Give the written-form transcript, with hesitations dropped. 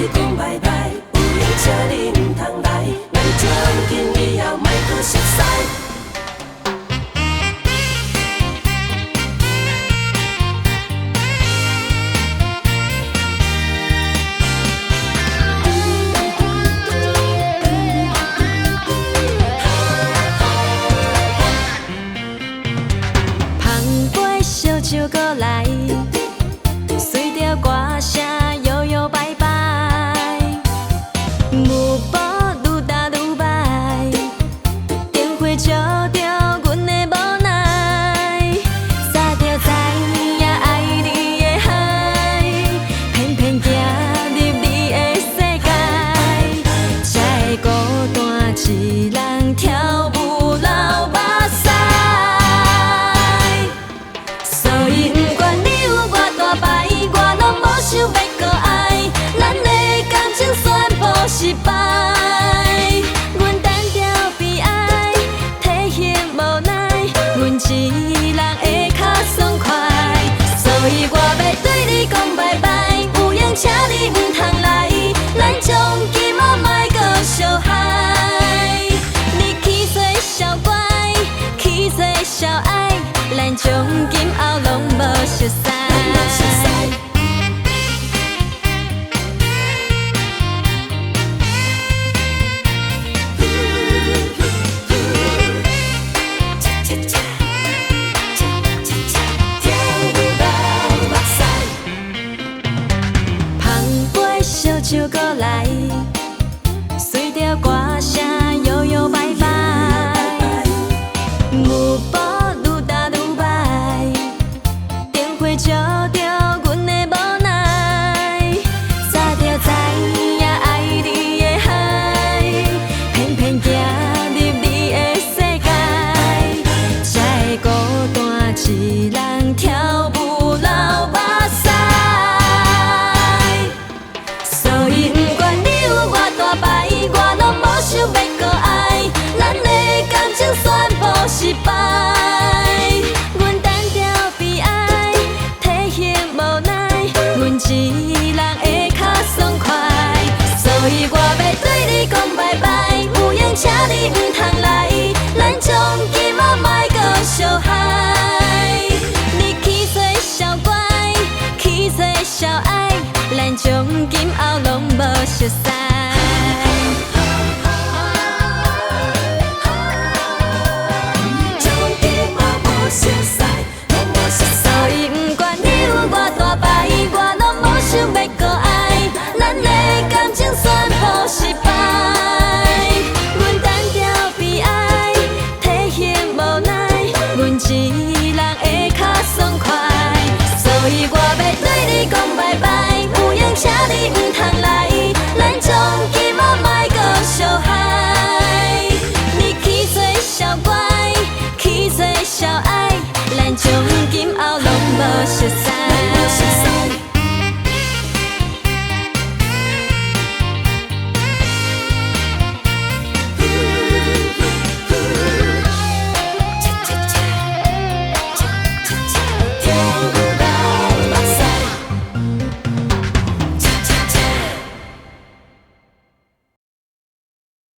你讲拜拜，有缘请你唔通来，咱从今以后莫搁熟悉。捧杯烧酒过来，随着歌声摇摇摆摆，舞步愈踏愈迈，灯火照着阮的无奈，早就知影爱你的海，偏偏行入你的世界，才会孤单一人跳舞流目屎。所以不管你有偌大牌，我拢无想要搁爱，咱的感情宣布失败。阮单调悲哀，体现无奈，阮一人会较爽快。所以我要对你讲拜拜，有缘请你唔通来，咱从今后莫搁相害。你起做小怪，起做小爱，咱从今后拢无熟悉。捧杯烧酒过来，随着歌声摇摇摆摆，舞步愈踏愈迈，灯火照着阮的无奈，早就知影爱你的海，偏偏行入你的世界，才会孤单一人跳舞流目屎。所以不管你有偌大牌，我拢无想要搁爱，咱的感情宣布失败。阮单调悲哀，体现无奈，阮一人会较爽快。所以我要对你讲拜拜，有缘请你唔通来，咱从今后莫搁相害。你起做小怪，起做小爱，咱从今后拢无熟悉。从今后无熟悉，拢无熟悉。所以不管你有偌大牌，我拢无想要搁爱，咱的感情宣布失败。阮单调悲哀，体现无奈，阮一人会较爽快。所以我要对你讲拜拜，有缘请你唔通来，咱从今后莫搁相害。你起做小怪，起做小爱，咱从今后拢无熟悉。